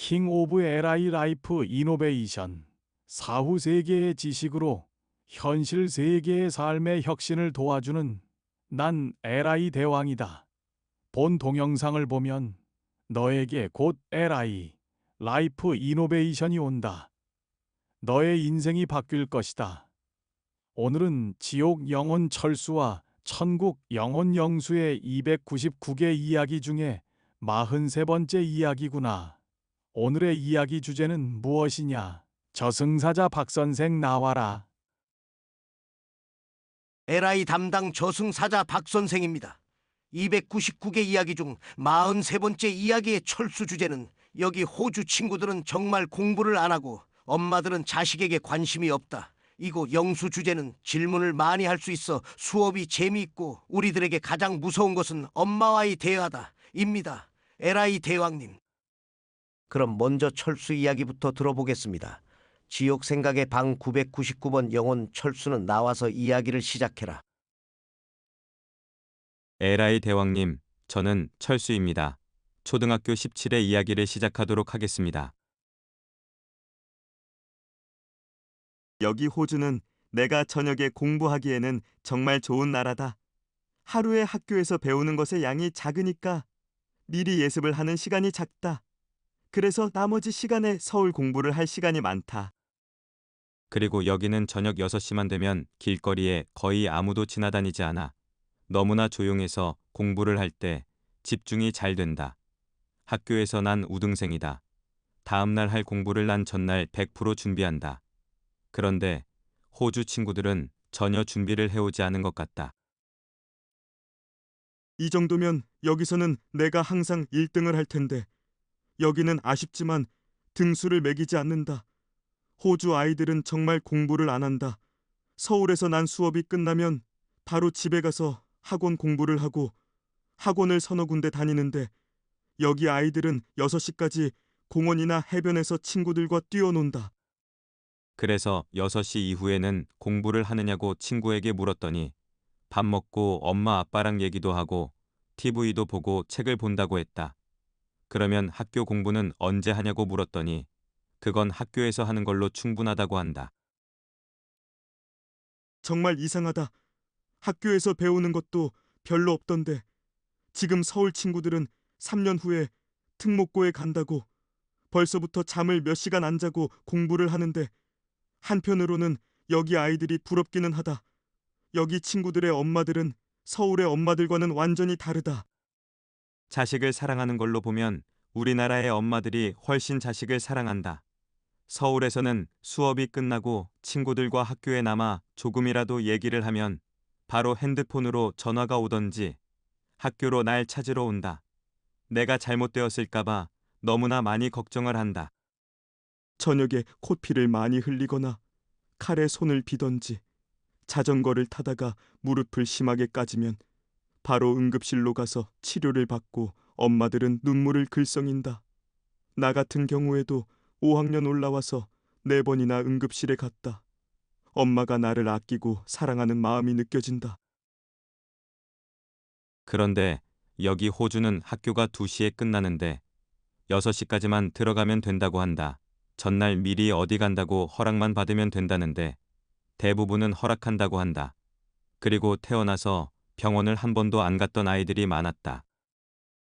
킹 오브 LI 라이프 이노베이션, 사후 세계의 지식으로 현실 세계의 삶의 혁신을 도와주는 난 LI 대왕이다. 본 동영상을 보면 너에게 곧 LI 라이프 이노베이션이 온다. 너의 인생이 바뀔 것이다. 오늘은 지옥 영혼 철수와 천국 영혼 영수의 299개 이야기 중에 43번째 이야기구나. 오늘의 이야기 주제는 무엇이냐? 저승사자 박선생 나와라. LI 담당 저승사자 박선생입니다. 299개 이야기 중 43번째 이야기의 철수 주제는 여기 호주 친구들은 정말 공부를 안 하고 엄마들은 자식에게 관심이 없다. 이고 영수 주제는 질문을 많이 할 수 있어 수업이 재미있고 우리들에게 가장 무서운 것은 엄마와의 대화다. 입니다. LI 대왕님. 그럼 먼저 철수 이야기부터 들어보겠습니다. 지옥 생각의 방 999번 영혼 철수는 나와서 이야기를 시작해라. 에라이 대왕님, 저는 철수입니다. 초등학교 17회 이야기를 시작하도록 하겠습니다. 여기 호주는 내가 저녁에 공부하기에는 정말 좋은 나라다. 하루에 학교에서 배우는 것의 양이 작으니까 미리 예습을 하는 시간이 작다. 그래서 나머지 시간에 서울 공부를 할 시간이 많다. 그리고 여기는 저녁 6시만 되면 길거리에 거의 아무도 지나다니지 않아. 너무나 조용해서 공부를 할 때 집중이 잘 된다. 학교에서 난 우등생이다. 다음날 할 공부를 난 전날 100% 준비한다. 그런데 호주 친구들은 전혀 준비를 해오지 않은 것 같다. 이 정도면 여기서는 내가 항상 1등을 할 텐데 여기는 아쉽지만 등수를 매기지 않는다. 호주 아이들은 정말 공부를 안 한다. 서울에서 난 수업이 끝나면 바로 집에 가서 학원 공부를 하고 학원을 서너 군데 다니는데 여기 아이들은 6시까지 공원이나 해변에서 친구들과 뛰어논다. 그래서 6시 이후에는 공부를 하느냐고 친구에게 물었더니 밥 먹고 엄마 아빠랑 얘기도 하고 TV도 보고 책을 본다고 했다. 그러면 학교 공부는 언제 하냐고 물었더니 그건 학교에서 하는 걸로 충분하다고 한다. 정말 이상하다. 학교에서 배우는 것도 별로 없던데 지금 서울 친구들은 3년 후에 특목고에 간다고 벌써부터 잠을 몇 시간 안 자고 공부를 하는데 한편으로는 여기 아이들이 부럽기는 하다. 여기 친구들의 엄마들은 서울의 엄마들과는 완전히 다르다. 자식을 사랑하는 걸로 보면 우리나라의 엄마들이 훨씬 자식을 사랑한다. 서울에서는 수업이 끝나고 친구들과 학교에 남아 조금이라도 얘기를 하면 바로 핸드폰으로 전화가 오던지 학교로 날 찾으러 온다. 내가 잘못되었을까봐 너무나 많이 걱정을 한다. 저녁에 코피를 많이 흘리거나 칼에 손을 비던지 자전거를 타다가 무릎을 심하게 까지면 바로 응급실로 가서 치료를 받고 엄마들은 눈물을 글썽인다. 나 같은 경우에도 5학년 올라와서 4번이나 응급실에 갔다. 엄마가 나를 아끼고 사랑하는 마음이 느껴진다. 그런데 여기 호주는 학교가 2시에 끝나는데 6시까지만 들어가면 된다고 한다. 전날 미리 어디 간다고 허락만 받으면 된다는데 대부분은 허락한다고 한다. 그리고 태어나서 병원을 한 번도 안 갔던 아이들이 많았다.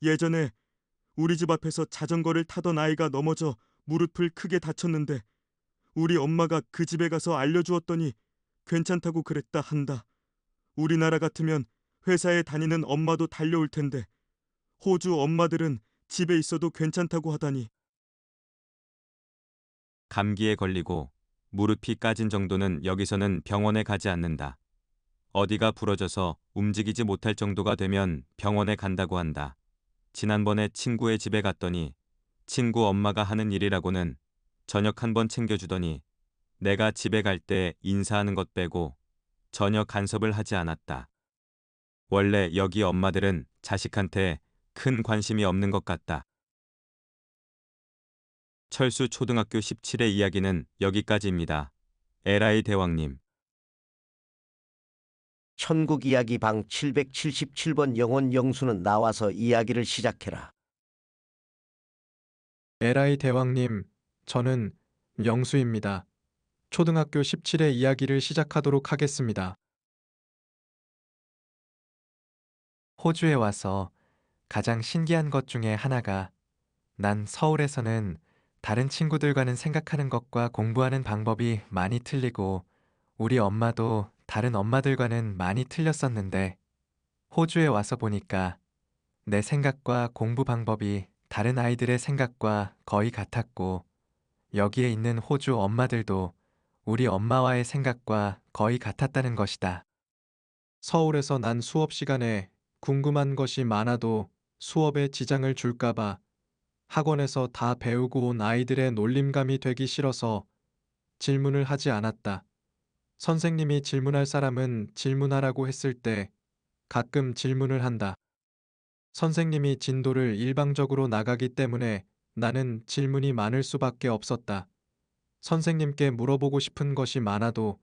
예전에 우리 집 앞에서 자전거를 타던 아이가 넘어져 무릎을 크게 다쳤는데 우리 엄마가 그 집에 가서 알려주었더니 괜찮다고 그랬다 한다. 우리나라 같으면 회사에 다니는 엄마도 달려올 텐데 호주 엄마들은 집에 있어도 괜찮다고 하다니. 감기에 걸리고 무릎이 까진 정도는 여기서는 병원에 가지 않는다. 어디가 부러져서 움직이지 못할 정도가 되면 병원에 간다고 한다. 지난번에 친구의 집에 갔더니 친구 엄마가 하는 일이라고는 저녁 한 번 챙겨주더니 내가 집에 갈 때 인사하는 것 빼고 전혀 간섭을 하지 않았다. 원래 여기 엄마들은 자식한테 큰 관심이 없는 것 같다. 철수 초등학교 17회 이야기는 여기까지입니다. 에라이 대왕님. 천국 이야기 방 777번 영혼 영수는 나와서 이야기를 시작해라. 에라이 대왕님, 저는 영수입니다. 초등학교 17회 이야기를 시작하도록 하겠습니다. 호주에 와서 가장 신기한 것 중에 하나가 난 서울에서는 다른 친구들과는 생각하는 것과 공부하는 방법이 많이 틀리고 우리 엄마도 다른 엄마들과는 많이 틀렸었는데 호주에 와서 보니까 내 생각과 공부 방법이 다른 아이들의 생각과 거의 같았고 여기에 있는 호주 엄마들도 우리 엄마와의 생각과 거의 같았다는 것이다. 서울에서 난 수업 시간에 궁금한 것이 많아도 수업에 지장을 줄까봐 학원에서 다 배우고 온 아이들의 놀림감이 되기 싫어서 질문을 하지 않았다. 선생님이 질문할 사람은 질문하라고 했을 때 가끔 질문을 한다. 선생님이 진도를 일방적으로 나가기 때문에 나는 질문이 많을 수밖에 없었다. 선생님께 물어보고 싶은 것이 많아도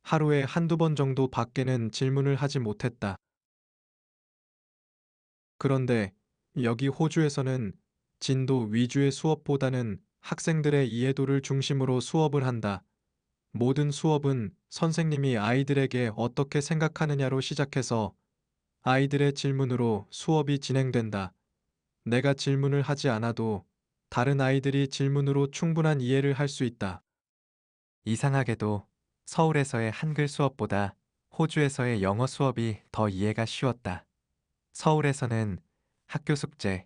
하루에 한두 번 정도 밖에는 질문을 하지 못했다. 그런데 여기 호주에서는 진도 위주의 수업보다는 학생들의 이해도를 중심으로 수업을 한다. 모든 수업은 선생님이 아이들에게 어떻게 생각하느냐로 시작해서 아이들의 질문으로 수업이 진행된다. 내가 질문을 하지 않아도 다른 아이들이 질문으로 충분한 이해를 할 수 있다. 이상하게도 서울에서의 한글 수업보다 호주에서의 영어 수업이 더 이해가 쉬웠다. 서울에서는 학교 숙제,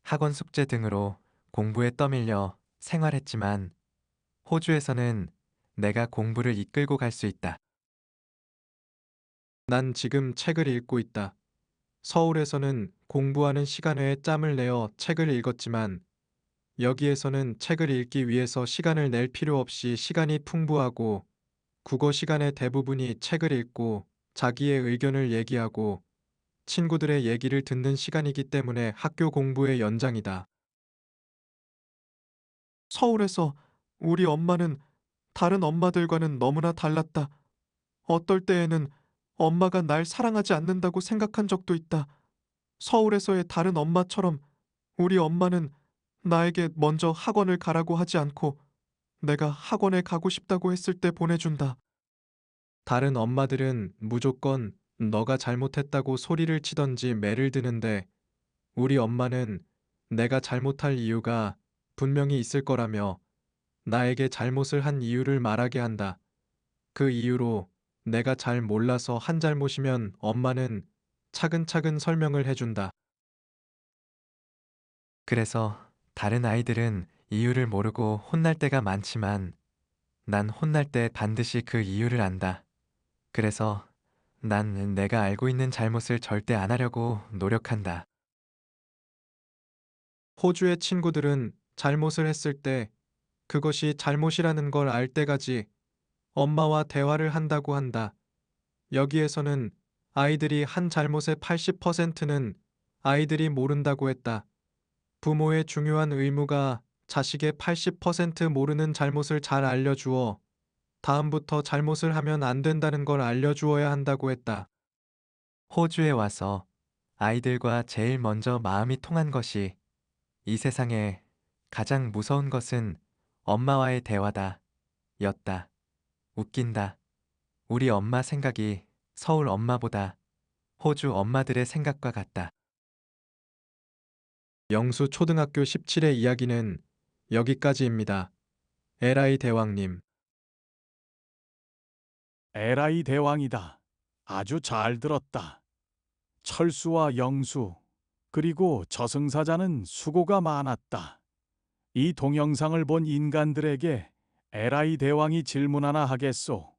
학원 숙제 등으로 공부에 떠밀려 생활했지만 호주에서는 내가 공부를 이끌고 갈 수 있다. 난 지금 책을 읽고 있다. 서울에서는 공부하는 시간 외에 짬을 내어 책을 읽었지만 여기에서는 책을 읽기 위해서 시간을 낼 필요 없이 시간이 풍부하고 국어 시간의 대부분이 책을 읽고 자기의 의견을 얘기하고 친구들의 얘기를 듣는 시간이기 때문에 학교 공부의 연장이다. 서울에서 우리 엄마는 다른 엄마들과는 너무나 달랐다. 어떨 때에는 엄마가 날 사랑하지 않는다고 생각한 적도 있다. 서울에서의 다른 엄마처럼 우리 엄마는 나에게 먼저 학원을 가라고 하지 않고 내가 학원에 가고 싶다고 했을 때 보내준다. 다른 엄마들은 무조건 너가 잘못했다고 소리를 치던지 매를 드는데 우리 엄마는 내가 잘못할 이유가 분명히 있을 거라며 나에게 잘못을 한 이유를 말하게 한다. 그 이유로 내가 잘 몰라서 한 잘못이면 엄마는 차근차근 설명을 해준다. 그래서 다른 아이들은 이유를 모르고 혼날 때가 많지만 난 혼날 때 반드시 그 이유를 안다. 그래서 난 내가 알고 있는 잘못을 절대 안 하려고 노력한다. 호주의 친구들은 잘못을 했을 때 그것이 잘못이라는 걸 알 때까지 엄마와 대화를 한다고 한다. 여기에서는 아이들이 한 잘못의 80%는 아이들이 모른다고 했다. 부모의 중요한 의무가 자식의 80% 모르는 잘못을 잘 알려주어 다음부터 잘못을 하면 안 된다는 걸 알려주어야 한다고 했다. 호주에 와서 아이들과 제일 먼저 마음이 통한 것이 이 세상에 가장 무서운 것은 엄마와의 대화다. 였다. 웃긴다. 우리 엄마 생각이 서울 엄마보다 호주 엄마들의 생각과 같다. 영수 초등학교 17회 이야기는 여기까지입니다. 에라이 대왕님. 에라이 대왕이다. 아주 잘 들었다. 철수와 영수, 그리고 저승사자는 수고가 많았다. 이 동영상을 본 인간들에게 에라이 대왕이 질문 하나 하겠소.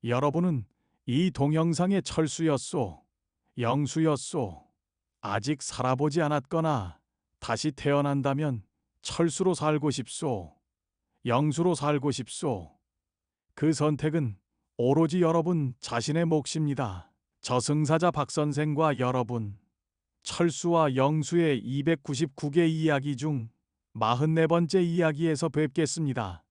여러분은 이 동영상의 철수였소, 영수였소, 아직 살아보지 않았거나 다시 태어난다면 철수로 살고 싶소, 영수로 살고 싶소. 그 선택은 오로지 여러분 자신의 몫입니다. 저승사자 박선생과 여러분, 철수와 영수의 299개 이야기 중 44번째 이야기에서 뵙겠습니다.